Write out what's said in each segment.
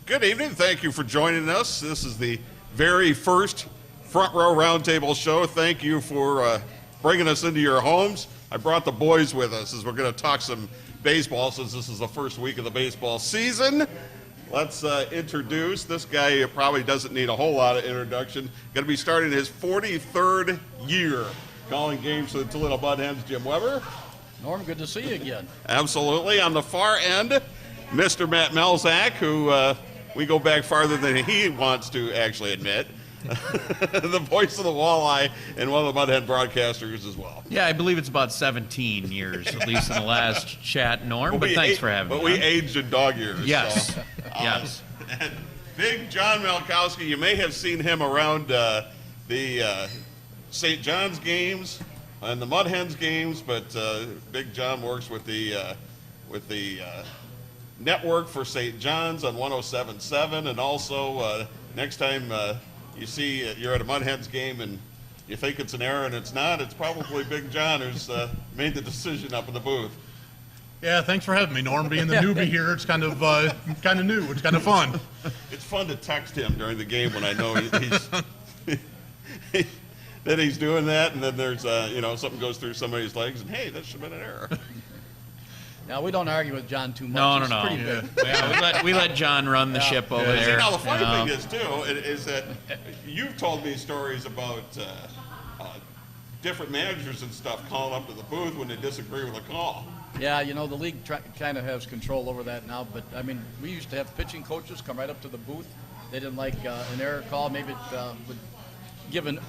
Good evening. Thank you for joining us. This is the very first Front Row Roundtable Show. Thank you for bringing us into your homes. I brought the boys with us as we're going to talk some baseball since this is the first week of the baseball season. Let's introduce this guy who probably doesn't need a whole lot of introduction. Going to be starting his 43rd year calling games for the Toledo Mud Hens, Jim Weber. Norm, good to see you again. Absolutely. On the far end, Mr. Matt Melzak, who we go back farther than he wants to actually admit. The voice of the walleye and one of the Mudhead broadcasters as well. Yeah, I believe it's about 17 years, at least in the last chat, Norm, but thanks for having me. But we aged in dog years. Yes, so. yes. And Big John Malkoski, you may have seen him around the St. John's games and the Mud Hens games, but Big John works with the network for St. John's on 107.7, and also next time you see you're at a Mud Hens game and you think it's an error and it's not, it's probably Big John who's made the decision up in the booth. Yeah, thanks for having me, Norm. Being the newbie here, it's kind of new. It's kind of fun. It's fun to text him during the game when I know he's that he's doing that, and then there's something goes through somebody's legs, and hey, that should have been an error. Now, we don't argue with John too much. No. He's pretty big. Yeah, we let John run the ship over there. See, now the funny thing is, too, is that you've told me stories about different managers and stuff calling up to the booth when they disagree with a call. Yeah, the league kind of has control over that now, but, I mean, we used to have pitching coaches come right up to the booth. They didn't like an error call. Maybe it would give an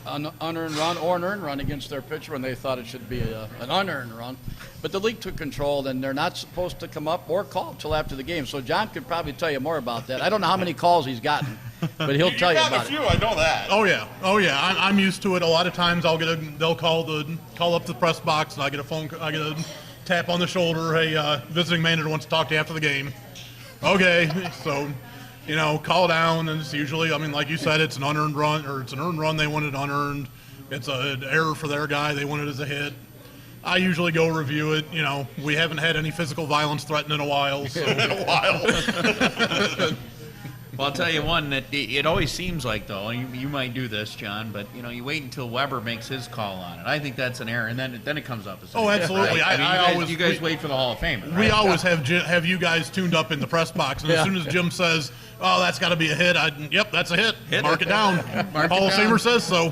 unearned run or an earned run against their pitcher when they thought it should be an unearned run. But the league took control, and they're not supposed to come up or call until after the game. So John could probably tell you more about that. I don't know how many calls he's gotten, but he'll tell you about a few, I know that. Oh yeah. I'm used to it. A lot of times they'll call up the press box, and I get a tap on the shoulder. Hey, visiting manager wants to talk to you after the game. Okay, so. Call down, and it's usually, like you said, it's an unearned run, or it's an earned run they wanted unearned. It's an error for their guy. They want it as a hit. I usually go review it. We haven't had any physical violence threatened in a while. So. Well, I'll tell you one that it always seems like, though, you might do this, John, but, you wait until Weber makes his call on it. I think that's an error, and then it comes up. Oh, absolutely. Right? You guys wait for the Hall of Fame. Right? We always have you guys tuned up in the press box, and as soon as Jim says, oh, that's got to be a hit, yep, that's a hit. Mark it down. Hall of Famer says so.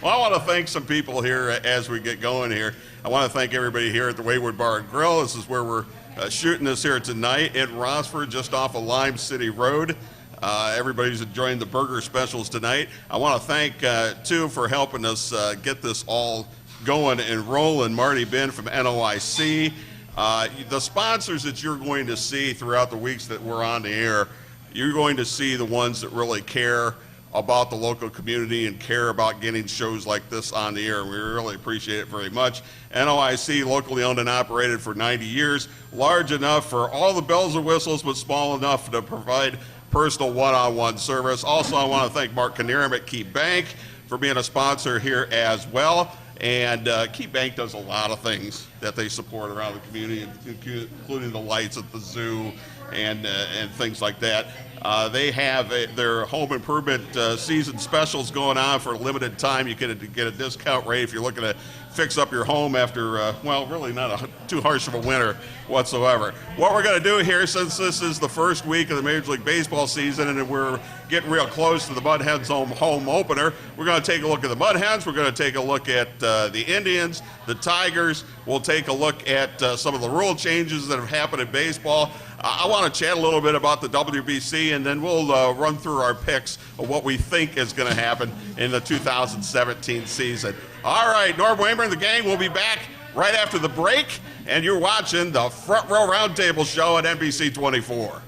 Well, I want to thank some people here as we get going here. I want to thank everybody here at the Wayward Bar and Grill. This is where we're shooting this here tonight in Rossford, just off of Lime City Road. Everybody's enjoying the burger specials tonight. I want to thank, too, for helping us get this all going and rolling. Marty Bin from NOIC. The sponsors that you're going to see throughout the weeks that we're on the air, you're going to see the ones that really care about the local community and care about getting shows like this on the air. We really appreciate it very much. NOIC, locally owned and operated for 90 years, large enough for all the bells and whistles, but small enough to provide personal one-on-one service. Also, I want to thank Mark Knierim at Key Bank for being a sponsor here as well. And Key Bank does a lot of things that they support around the community, including the lights at the zoo and things like that. They have their home improvement season specials going on for a limited time. You get a discount rate if you're looking to fix up your home after, really not too harsh of a winter whatsoever. What we're going to do here, since this is the first week of the Major League Baseball season and we're getting real close to the Mud Hens home opener, we're going to take a look at the Mud Hens. We're going to take a look at the Indians, the Tigers. We'll take a look at some of the rule changes that have happened in baseball. I want to chat a little bit about the WBC, and then we'll run through our picks of what we think is going to happen in the 2017 season. All right, Norm Waymer and the gang will be back right after the break, and you're watching the Front Row Roundtable Show on NBC 24.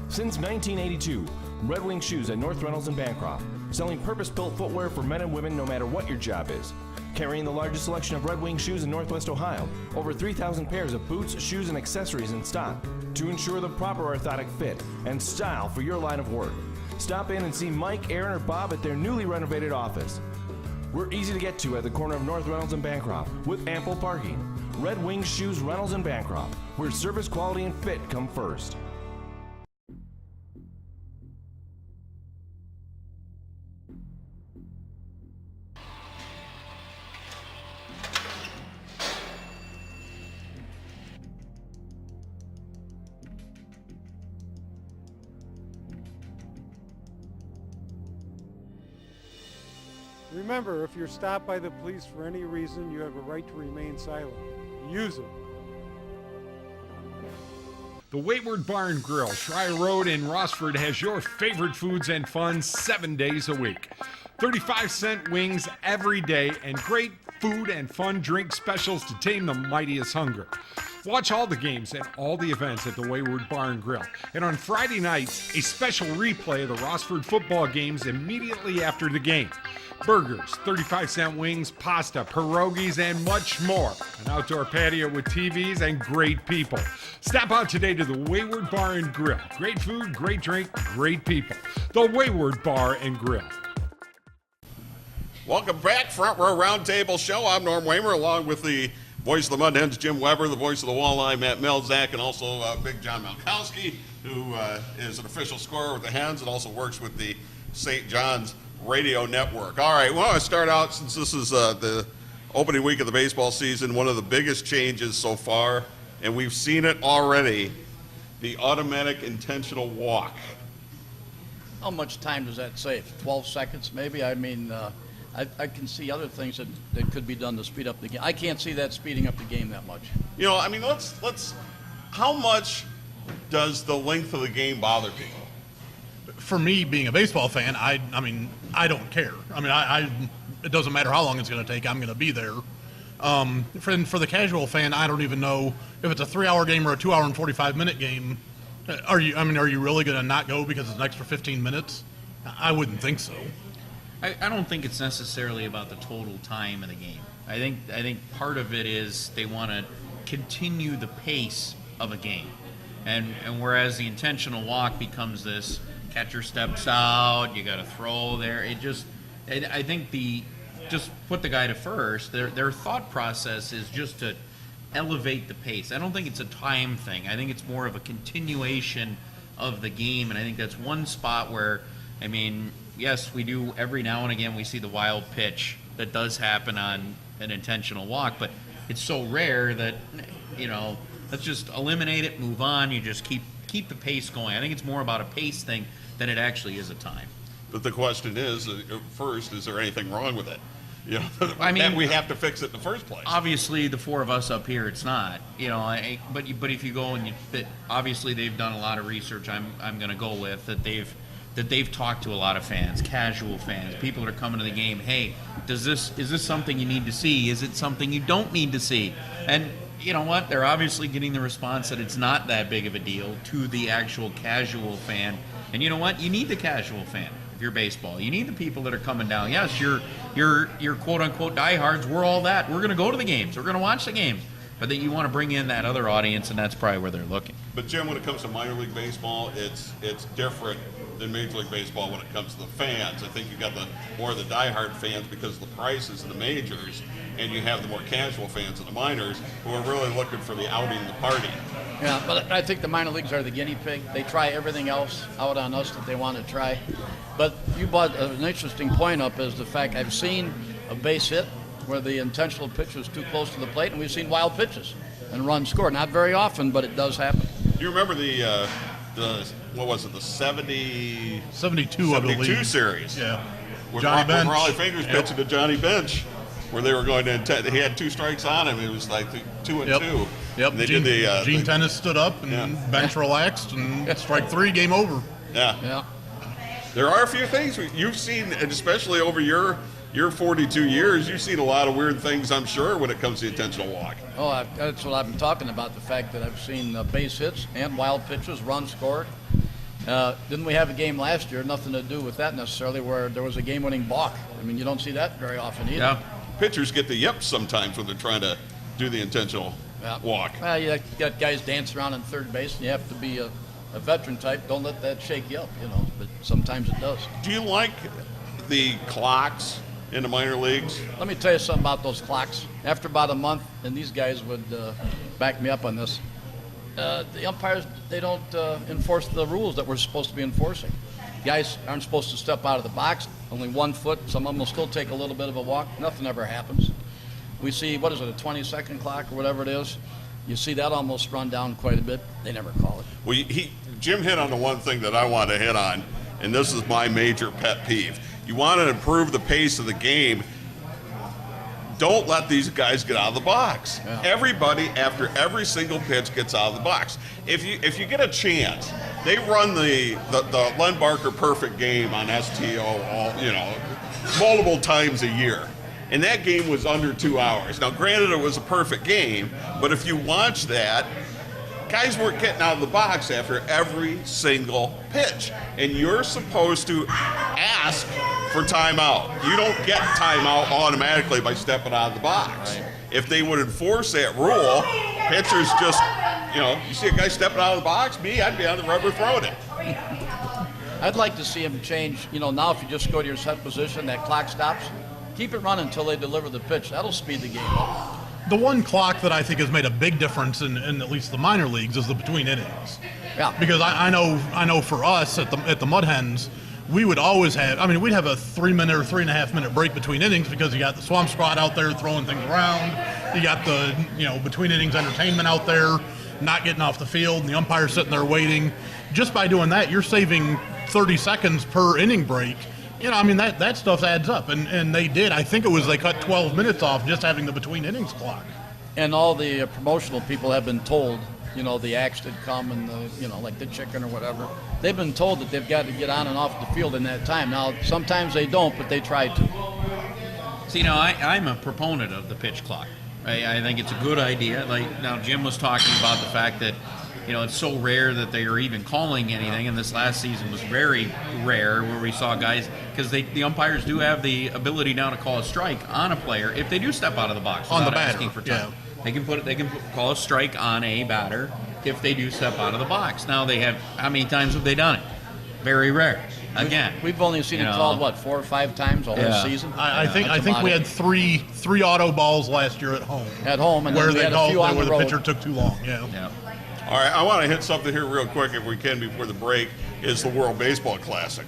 Since 1982, Red Wing Shoes at North Reynolds and Bancroft, selling purpose-built footwear for men and women no matter what your job is. Carrying the largest selection of Red Wing shoes in Northwest Ohio, over 3,000 pairs of boots, shoes, and accessories in stock to ensure the proper orthotic fit and style for your line of work. Stop in and see Mike, Aaron, or Bob at their newly renovated office. We're easy to get to at the corner of North Reynolds and Bancroft with ample parking. Red Wing Shoes, Reynolds and Bancroft, where service, quality, and fit come first. Remember, if you're stopped by the police for any reason, you have a right to remain silent. Use it. The Wayward Bar and Grill, Shry Road in Rossford, has your favorite foods and fun 7 days a week. 35-cent wings every day and great food and fun drink specials to tame the mightiest hunger. Watch all the games and all the events at the Wayward Bar and Grill. And on Friday nights, a special replay of the Rossford football games immediately after the game. Burgers, 35-cent wings, pasta, pierogies, and much more. An outdoor patio with TVs and great people. Stop out today to the Wayward Bar and Grill. Great food, great drink, great people. The Wayward Bar and Grill. Welcome back, Front Row Roundtable Show. I'm Norm Waymer, along with the voice of the Mud Hens, Jim Weber, the voice of the Walleye, Matt Melzak, and also Big John Malkoski, who is an official scorer with the Hens and also works with the St. John's Radio Network. All right, well, I start out, since this is the opening week of the baseball season, one of the biggest changes so far, and we've seen it already, the automatic intentional walk. How much time does that save? 12 seconds, maybe? I mean, I can see other things that could be done to speed up the game. I can't see that speeding up the game that much. You know, I mean, let's. How much does the length of the game bother people? For me, being a baseball fan, I mean, I don't care. I mean, it doesn't matter how long it's going to take. I'm going to be there. For the casual fan, I don't even know if it's a 3-hour game or a 2-hour and 45-minute game. Are you really going to not go because it's an extra 15 minutes? I wouldn't think so. I don't think it's necessarily about the total time of the game. I think part of it is they want to continue the pace of a game, and whereas the intentional walk becomes this catcher steps out, you got to throw there. I think just put the guy to first. Their thought process is just to elevate the pace. I don't think it's a time thing. I think it's more of a continuation of the game, and I think that's one spot where, I mean, yes, we do every now and again we see the wild pitch that does happen on an intentional walk, but it's so rare that, you know, let's just eliminate it, move on. You just keep the pace going. I think it's more about a pace thing than it actually is a time. But the question is, first, is there anything wrong with it? You know, I mean, and we have to fix it in the first place. Obviously, the four of us up here, it's not. You know, but if you go and obviously they've done a lot of research. I'm going to go with that they've talked to a lot of fans, casual fans, people that are coming to the game. Hey, is this something you need to see? Is it something you don't need to see? And you know what? They're obviously getting the response that it's not that big of a deal to the actual casual fan. And you know what? You need the casual fan if you're baseball. You need the people that are coming down. Yes, you're quote unquote diehards. We're all that. We're going to go to the games. We're going to watch the games. But then you want to bring in that other audience, and that's probably where they're looking. But Jim, when it comes to minor league baseball, it's different than Major League Baseball when it comes to the fans. I think you got more of the diehard fans because of the prices in the majors, and you have the more casual fans in the minors who are really looking for the outing, the party. Yeah, but I think the minor leagues are the guinea pig. They try everything else out on us that they want to try. But you brought an interesting point up, is the fact I've seen a base hit where the intentional pitch was too close to the plate, and we've seen wild pitches and runs scored. Not very often, but it does happen. Do you remember the what was it, the 72 I believe. series? Yeah. With Johnny Bench. Raleigh Fingers pitching to Johnny Bench, where they were going to he had 2 strikes on him. It was like 2 and 2. Yep. And they Gene, did the Gene Tennis stood up and Bench relaxed, and strike 3, game over. Yeah. There are a few things you've seen, and especially over your 42 years, you've seen a lot of weird things, I'm sure, when it comes to the intentional walk. Oh, that's what I've been talking about, the fact that I've seen base hits and wild pitches, runs scored. Didn't we have a game last year, nothing to do with that necessarily, where there was a game-winning balk? I mean, you don't see that very often either. Yeah. Pitchers get the yips sometimes when they're trying to do the intentional walk. You got guys dancing around on third base, and you have to be a veteran type. Don't let that shake you up, you know, but sometimes it does. Do you like the clocks in the minor leagues? Let me tell you something about those clocks. After about a month, and these guys would back me up on this, the umpires, they don't enforce the rules that we're supposed to be enforcing. Guys aren't supposed to step out of the box, only 1 foot. Some of them will still take a little bit of a walk. Nothing ever happens. We see, what is it, a 20-second clock or whatever it is? You see that almost run down quite a bit. They never call it. Well, Jim hit on the one thing that I want to hit on, and this is my major pet peeve. you want to improve the pace of the game, don't let these guys get out of the box. Yeah. Everybody, after every single pitch, gets out of the box. If you get a chance, they run the Len Barker perfect game on STO multiple times a year. And that game was under 2 hours. Now, granted, it was a perfect game, but if you watch that, guys weren't getting out of the box after every single pitch. And you're supposed to ask for timeout. You don't get timeout automatically by stepping out of the box. Right. If they would enforce that rule, pitchers just, you see a guy stepping out of the box, I'd be on the rubber throwing it. I'd like to see him change. Now if you just go to your set position, that clock stops. Keep it running until they deliver the pitch. That'll speed the game up. The one clock that I think has made a big difference in at least the minor leagues is the between innings. Yeah. Because I know for us at the Mud Hens, we would always have, we'd have a 3 minute or 3.5 minute break between innings because you got the swamp squad out there throwing things around. You got the, between innings entertainment out there, not getting off the field, and the umpire sitting there waiting. Just by doing that, you're saving 30 seconds per inning break. That stuff adds up. And they did. I think they cut 12 minutes off just having the between innings clock. And all the promotional people have been told, the axe did come and like the chicken or whatever. They've been told that they've got to get on and off the field in that time. Now, sometimes they don't, but they try to. See, I'm a proponent of the pitch clock. I think it's a good idea. Now, Jim was talking about the fact that, it's so rare that they are even calling anything, and this last season was very rare where we saw guys, because the umpires do have the ability now to call a strike on a player if they do step out of the box on without the batter, asking for time. Yeah. They can call a strike on a batter if they do step out of the box. Now how many times have they done it? Very rare. Again, we've only seen it called 4 or 5 times all whole season. I think we had three auto balls last year at home. At home, and where then we they had called a few on where the the road. pitcher took too long. Yeah. All right, I want to hit something here real quick if we can before the break, is the World Baseball Classic.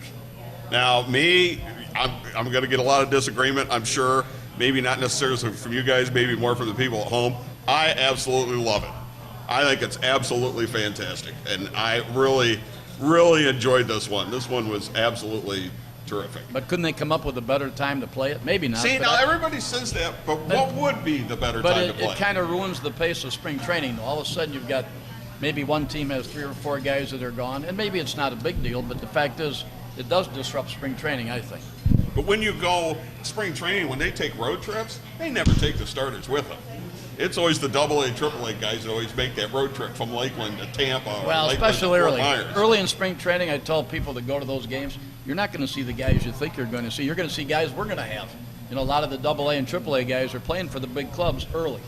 Now, I'm going to get a lot of disagreement, I'm sure. Maybe not necessarily from you guys, maybe more from the people at home. I absolutely love it. I think it's absolutely fantastic, and I really, really enjoyed this one. This one was absolutely terrific. But couldn't they come up with a better time to play it? Maybe not. See, now everybody says that, but what would be the better time to play? But it kind of ruins the pace of spring training. All of a sudden you've got maybe one team has 3 or 4 guys that are gone, and maybe it's not a big deal, but the fact is it does disrupt spring training, I think. But when you go spring training, when they take road trips, they never take the starters with them. It's always the AA, AAA guys that always make that road trip from Lakeland to Tampa. Well, or Lakeland especially to Fort early. Myers. Early in spring training, I tell people to go to those games. You're not going to see the guys you think you're going to see. You're going to see guys we're going to have. A lot of the AA and AAA guys are playing for the big clubs early.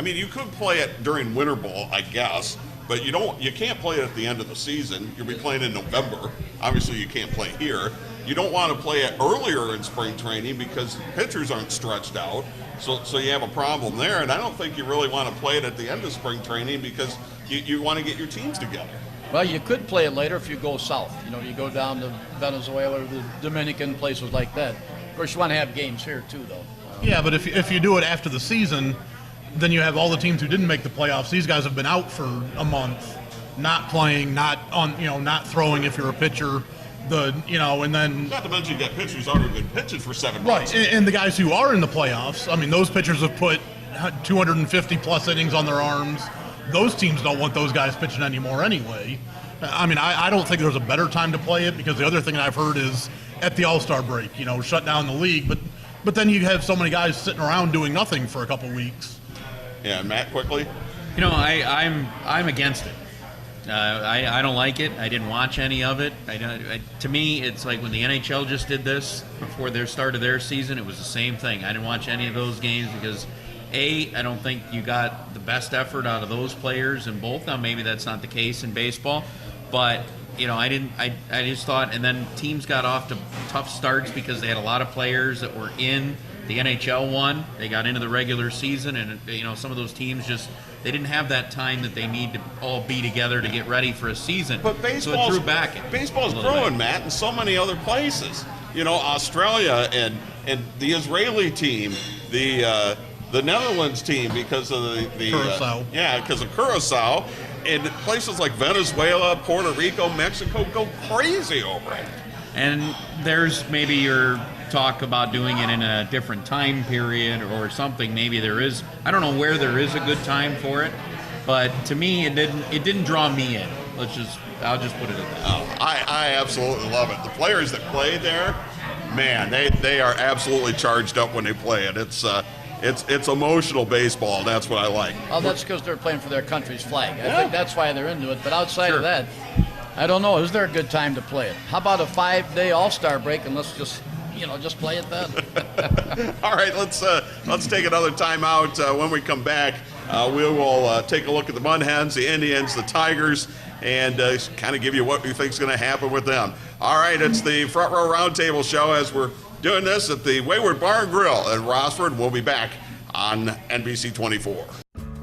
You could play it during winter ball, I guess, but you can't play it at the end of the season. You'll be playing in November. Obviously, you can't play here. You don't want to play it earlier in spring training because pitchers aren't stretched out. So you have a problem there, and I don't think you really want to play it at the end of spring training because you want to get your teams together. Well, you could play it later if you go south. You go down to Venezuela or the Dominican, places like that. Of course, you want to have games here too, though. Yeah, but if you do it after the season, then you have all the teams who didn't make the playoffs. These guys have been out for a month, not playing, not throwing if you're a pitcher. And then Not to mention you got pitchers who've already been pitching for 7 right, months. and the guys who are in the playoffs, those pitchers have put 250 plus innings on their arms. Those teams don't want those guys pitching anymore anyway. I don't think there's a better time to play it because the other thing I've heard is at the All-Star break, shut down the league. But then you have so many guys sitting around doing nothing for a couple weeks. Yeah, Matt, quickly. I'm against it. I don't like it. I didn't watch any of it. To me, it's like when the NHL just did this before their start of their season, it was the same thing. I didn't watch any of those games because, I don't think you got the best effort out of those players in both. Now, maybe that's not the case in baseball, but I just thought, and then teams got off to tough starts because they had a lot of players that were in the NHL one. They got into the regular season, and some of those teams they didn't have that time that they need to all be together to get ready for a season. But baseball's growing, Matt, in so many other places. Australia and the Israeli team, the Netherlands team because of the Curacao. Because of Curacao, and places like Venezuela, Puerto Rico, Mexico go crazy over it. And there's maybe your talk about doing it in a different time period or something. Maybe there is. I don't know where there is a good time for it, but to me, it didn't draw me in. I'll just put it at that. Oh, I absolutely love it. The players that play there, man, they are absolutely charged up when they play it. It's emotional baseball. That's what I like. Well, that's because they're playing for their country's flag. I think that's why they're into it. But outside Sure. of that, I don't know. Is there a good time to play it? How about a 5-day All-Star break and let's just play it then? All right, let's take another timeout. When we come back, we will take a look at the Mud Hens, the Indians, the Tigers, and kind of give you what we think is going to happen with them. All right, it's the Front Row Roundtable Show as we're doing this at the Wayward Bar and Grill in Rossford. We'll be back on NBC 24.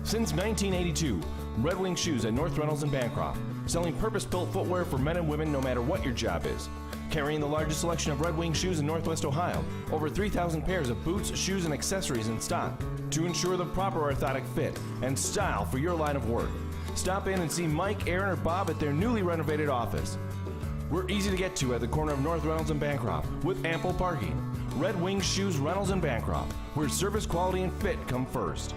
Since 1982, Red Wing Shoes at North Reynolds and Bancroft, selling purpose-built footwear for men and women no matter what your job is. Carrying the largest selection of Red Wing shoes in Northwest Ohio, over 3,000 pairs of boots, shoes, and accessories in stock to ensure the proper orthotic fit and style for your line of work. Stop in and see Mike, Aaron, or Bob at their newly renovated office. We're easy to get to at the corner of North Reynolds and Bancroft with ample parking. Red Wing Shoes, Reynolds and Bancroft, where service, quality, and fit come first.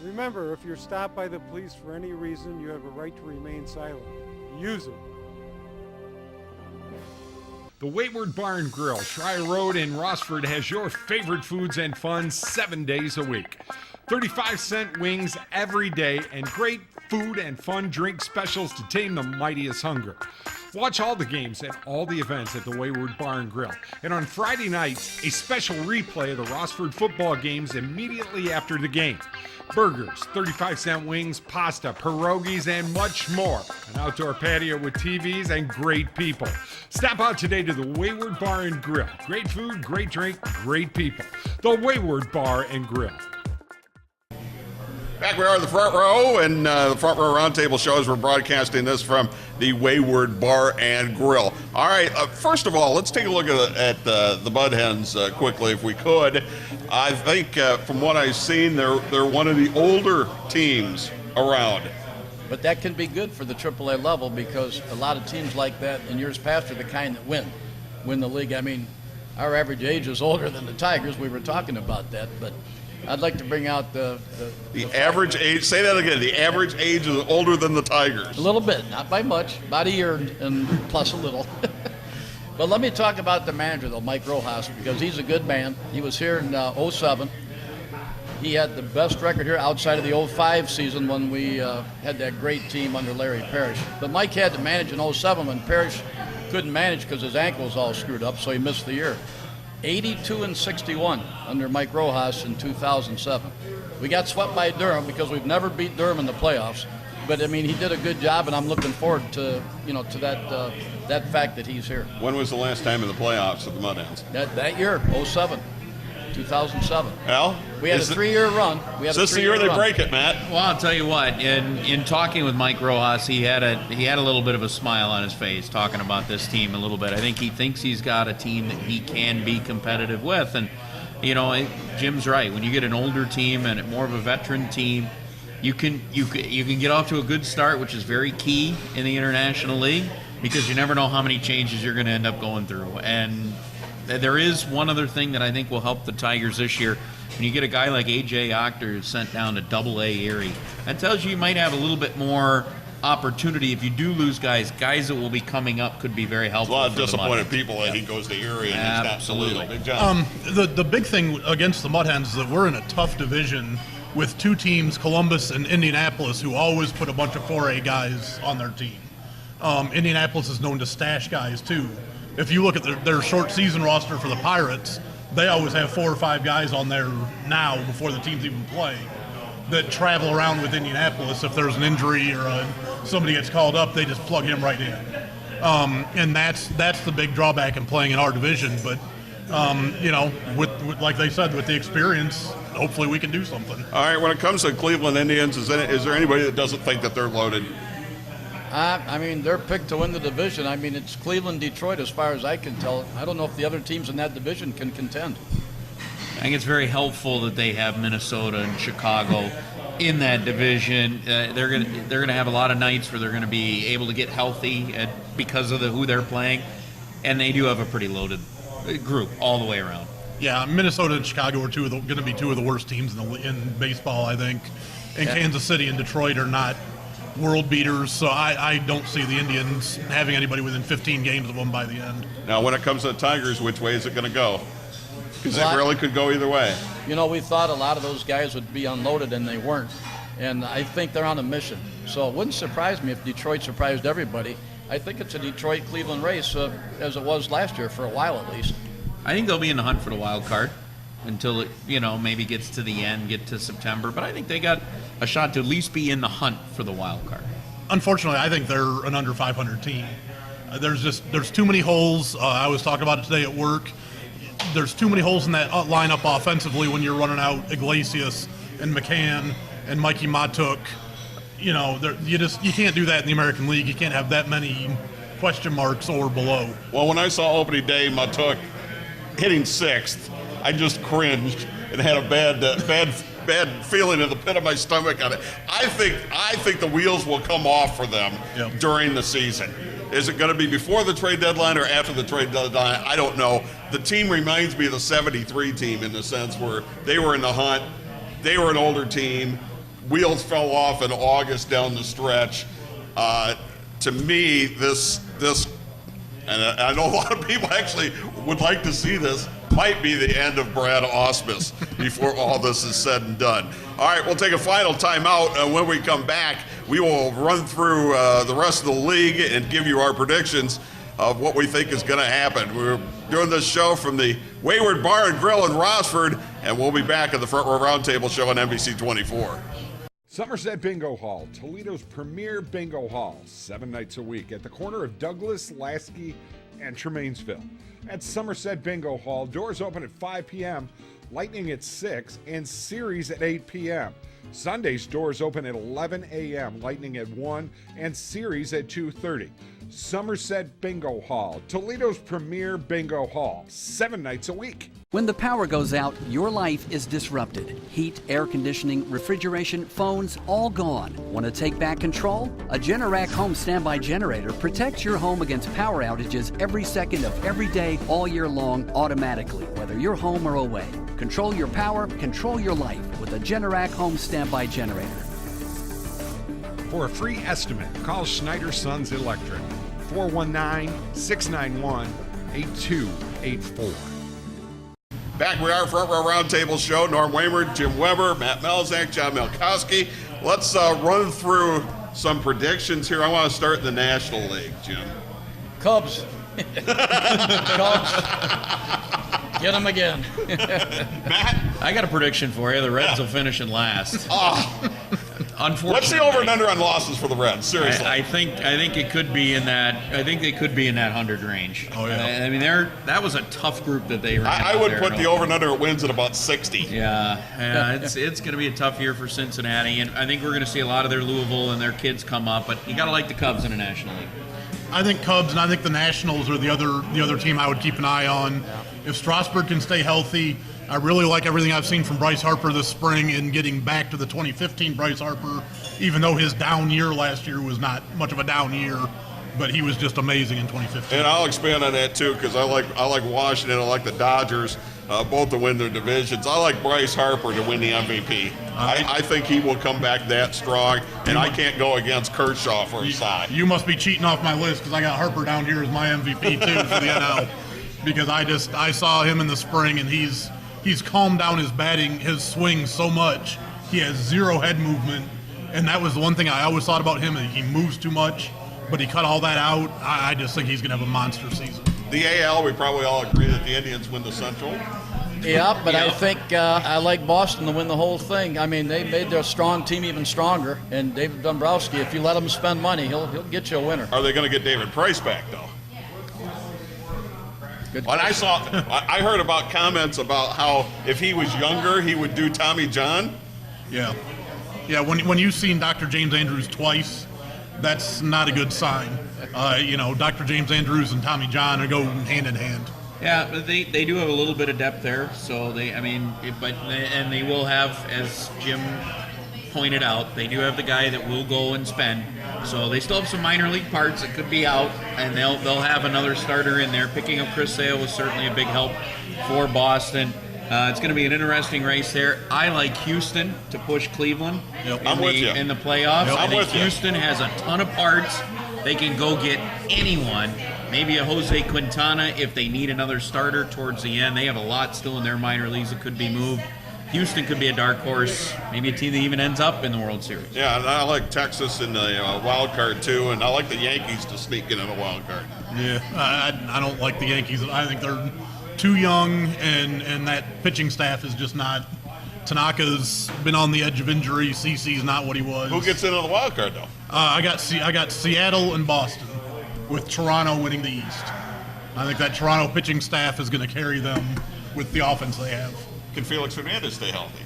Remember, if you're stopped by the police for any reason, you have a right to remain silent. Use it. The Wayward Bar and Grill, Shry Road in Rossford, has your favorite foods and fun 7 days a week. 35-cent wings every day and great food and fun drink specials to tame the mightiest hunger. Watch all the games and all the events at the Wayward Bar and Grill. And on Friday nights, a special replay of the Rossford football games immediately after the game. Burgers, 35-cent wings, pasta, pierogies, and much more. An outdoor patio with TVs and great people. Stop out today to the Wayward Bar and Grill. Great food, great drink, great people. The Wayward Bar and Grill. Back we are in the Front Row, and the Front Row Roundtable Show as we're broadcasting this from the Wayward Bar and Grill. All right, first of all, let's take a look at the Mud Hens quickly, if we could. I think from what I've seen, they're one of the older teams around. But that can be good for the AAA level because a lot of teams like that in years past are the kind that win the league. I mean, our average age is older than the Tigers. We were talking about that, but I'd like to bring out the average age. Say that again. The average age is older than the Tigers. A little bit, not by much, about a year and plus a little. But let me talk about the manager, though, Mike Rojas, because he's a good man. He was here in 07. He had the best record here outside of the 05 season when we had that great team under Larry Parrish. But Mike had to manage in 07 when Parrish couldn't manage because his ankle was all screwed up, so he missed the year. 82-61 under Mike Rojas in 2007. We got swept by Durham because we've never beat Durham in the playoffs. But I mean, he did a good job, and I'm looking forward to that fact that he's here. When was the last time in the playoffs at the Mud Hens? That year, 2007. Well, We had a 3-year run. Is this the year they break it, Matt? Well, I'll tell you what. In talking with Mike Rojas, he had a little bit of a smile on his face talking about this team a little bit. I think he thinks he's got a team that he can be competitive with, and Jim's right. When you get an older team and more of a veteran team, you can get off to a good start, which is very key in the International League because you never know how many changes you're going to end up going through. And there is one other thing that I think will help the Tigers this year. When you get a guy like A.J. Octor sent down to Double-A Erie, that tells you might have a little bit more opportunity. If you do lose guys that will be coming up could be very helpful. There's a lot of for the disappointed people that he goes to Erie and Absolutely. Big job. The big thing against the Mud Hens is that we're in a tough division with two teams, Columbus and Indianapolis, who always put a bunch of 4A guys on their team. Indianapolis is known to stash guys, too. If you look at their short season roster for the Pirates, they always have 4 or 5 guys on there now before the teams even play that travel around with Indianapolis. If there's an injury or somebody gets called up, they just plug him right in. And that's the big drawback in playing in our division. But, with like they said, with the experience, hopefully we can do something. All right, when it comes to Cleveland Indians, is there anybody that doesn't think that they're loaded? I mean, they're picked to win the division. I mean, it's Cleveland, Detroit, as far as I can tell. I don't know if the other teams in that division can contend. I think it's very helpful that they have Minnesota and Chicago in that division. They're gonna have a lot of nights where they're gonna be able to get healthy because of who they're playing, and they do have a pretty loaded group all the way around. Yeah, Minnesota and Chicago are going to be two of the worst teams in baseball, I think. And Kansas City and Detroit are not world beaters, so I don't see the Indians having anybody within 15 games of them by the end. Now, when it comes to the Tigers, which way is it going to go? Because it really could go either way. You know, we thought a lot of those guys would be unloaded, and they weren't. And I think they're on a mission. So it wouldn't surprise me if Detroit surprised everybody. I think it's a Detroit-Cleveland race, as it was last year, for a while at least. I think they'll be in the hunt for the wild card until it, maybe gets to the end, get to September. But I think they got a shot to at least be in the hunt for the wild card. Unfortunately, I think they're an under 500 team. There's too many holes. I was talking about it today at work. There's too many holes in that lineup offensively when you're running out Iglesias and McCann and Mikey Matuk. You can't do that in the American League. You can't have that many question marks or below. Well, when I saw opening day Matuk hitting sixth, I just cringed and had a bad feeling in the pit of my stomach on it. I think the wheels will come off for them during the season. Is it going to be before the trade deadline or after the trade deadline? I don't know. The team reminds me of the 73 team in the sense where they were in the hunt. They were an older team. Wheels fell off in August down the stretch. To me, this, and I know a lot of people actually would like to see this, might be the end of Brad Ausmus before all this is said and done. All right, we'll take a final timeout. When we come back, we will run through the rest of the league and give you our predictions of what we think is going to happen. We're doing this show from the Wayward Bar and Grill in Rossford, and we'll be back at the Front Row Roundtable Show on NBC 24. Somerset Bingo Hall, Toledo's premier bingo hall, 7 nights a week at the corner of Douglas, Lasky, and Tremainsville. At Somerset Bingo Hall, doors open at 5 p.m., Lightning at 6, and Series at 8 p.m. Sundays, doors open at 11 a.m., Lightning at 1, and Series at 2:30. Somerset Bingo Hall, Toledo's premier bingo hall, 7 nights a week. When the power goes out, your life is disrupted. Heat, air conditioning, refrigeration, phones, all gone. Want to take back control? A Generac home standby generator protects your home against power outages every second of every day, all year long, automatically, whether you're home or away. Control your power, control your life with a Generac home standby generator. For a free estimate, call Schneider Sons Electric, 419-691-8284. Back we are, Front Row Roundtable Show. Norm Waymard, Jim Weber, Matt Melzak, John Malkoski. Let's run through some predictions here. I want to start in the National League, Jim. Cubs. Cubs. Get them again. Matt? I got a prediction for you. The Reds will finish in last. Unfortunately, what's the over and under on losses for the Reds? Seriously, I think it could be in that. I think they could be in that 100 range. Oh yeah. I mean, that was a tough group that they ran. I would put the over and under wins at about 60. Yeah, it's going to be a tough year for Cincinnati, and I think we're going to see a lot of their Louisville and their kids come up. But you got to like the Cubs in the National League. I think Cubs, and I think the Nationals are the other team I would keep an eye on. If Strasburg can stay healthy, I really like everything I've seen from Bryce Harper this spring in getting back to the 2015 Bryce Harper, even though his down year last year was not much of a down year, but he was just amazing in 2015. And I'll expand on that too, because I like Washington, I like the Dodgers, both to win their divisions. I like Bryce Harper to win the MVP. I think he will come back that strong, and I can't go against Kershaw for a side. You must be cheating off my list because I got Harper down here as my MVP too for the NL, because I saw him in the spring and he's calmed down his batting, his swing so much. He has zero head movement, and that was the one thing I always thought about him. He moves too much, but he cut all that out. I just think he's going to have a monster season. The AL, we probably all agree that the Indians win the Central. Yeah, but I think I like Boston to win the whole thing. I mean, they made their strong team even stronger, and David Dombrowski, if you let him spend money, he'll get you a winner. Are they going to get David Price back, though? Good when I heard about comments about how if he was younger, he would do Tommy John. Yeah. When you've seen Dr. James Andrews twice, that's not a good sign. Dr. James Andrews and Tommy John go hand in hand. Yeah, but they do have a little bit of depth there. So they will have, as Jim pointed out, they do have the guy that will go and spend. So they still have some minor league parts that could be out, and they'll have another starter in there. Picking up Chris Sale was certainly a big help for Boston. It's going to be an interesting race there. I like Houston to push Cleveland in the playoffs. Yep. I think Houston has a ton of parts. They can go get anyone. Maybe a Jose Quintana if they need another starter towards the end. They have a lot still in their minor leagues that could be moved. Houston could be a dark horse, maybe a team that even ends up in the World Series. Yeah, and I like Texas in the wild card too, and I like the Yankees to sneak in a wild card. Yeah, I don't like the Yankees. I think they're too young, and that pitching staff is just not. Tanaka's been on the edge of injury. CC's not what he was. Who gets into the wild card though? I got Seattle and Boston, with Toronto winning the East. I think that Toronto pitching staff is going to carry them with the offense they have. Can Felix Hernandez stay healthy?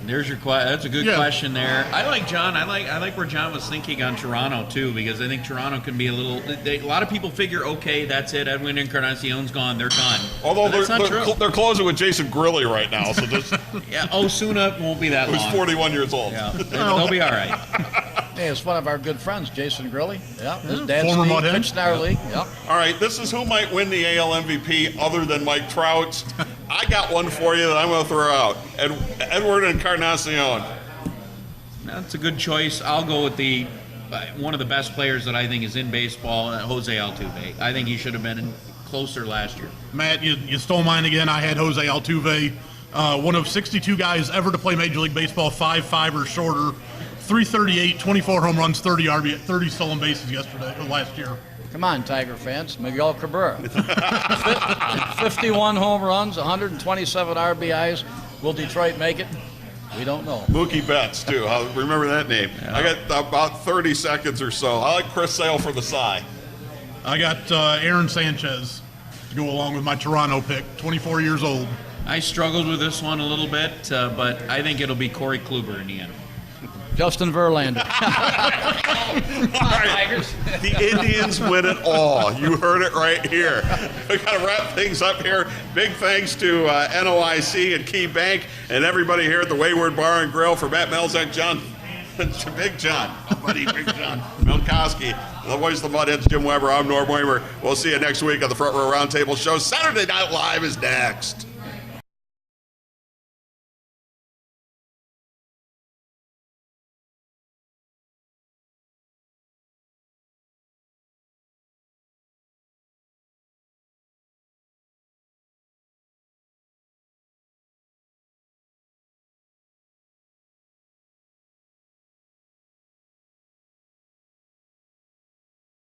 There's your that's a good question there. I like John. I like where John was thinking on Toronto too, because I think Toronto can be a little. A lot of people figure, okay, that's it. Edwin Encarnacion's gone. They're done. Although they're closing with Jason Grilli right now, so just yeah. Osuna won't be that long. Who's 41 years old. Yeah, they'll be all right. Hey, it's one of our good friends, Jason Grilli. Yeah, his dad's Former league, Mudhead. pitched in our league. Yep. All right, this is who might win the AL MVP other than Mike Trout. I got one for you that I'm going to throw out. Edward Encarnacion. That's a good choice. I'll go with the one of the best players that I think is in baseball, Jose Altuve. I think he should have been closer last year. Matt, you stole mine again. I had Jose Altuve, one of 62 guys ever to play Major League Baseball, 5'5" or shorter, 338, 24 home runs, 30 RBI, 30 stolen bases last year. Come on, Tiger fans. Miguel Cabrera. 51 home runs, 127 RBIs. Will Detroit make it? We don't know. Mookie Betts, too. I remember that name. Yeah. I got about 30 seconds or so. I like Chris Sale for the Cy. I got Aaron Sanchez to go along with my Toronto pick, 24 years old. I struggled with this one a little bit, but I think it'll be Corey Kluber in the end. Justin Verlander. All right. The Indians win it all. You heard it right here. We got to wrap things up here. Big thanks to NOIC and Key Bank and everybody here at the Wayward Bar and Grill. For Matt Melzak, Big John, buddy, Big John, Malkoski, the voice of the Mudheads, Jim Weber. I'm Norm Weimer. We'll see you next week on the Front Row Roundtable Show. Saturday Night Live is next.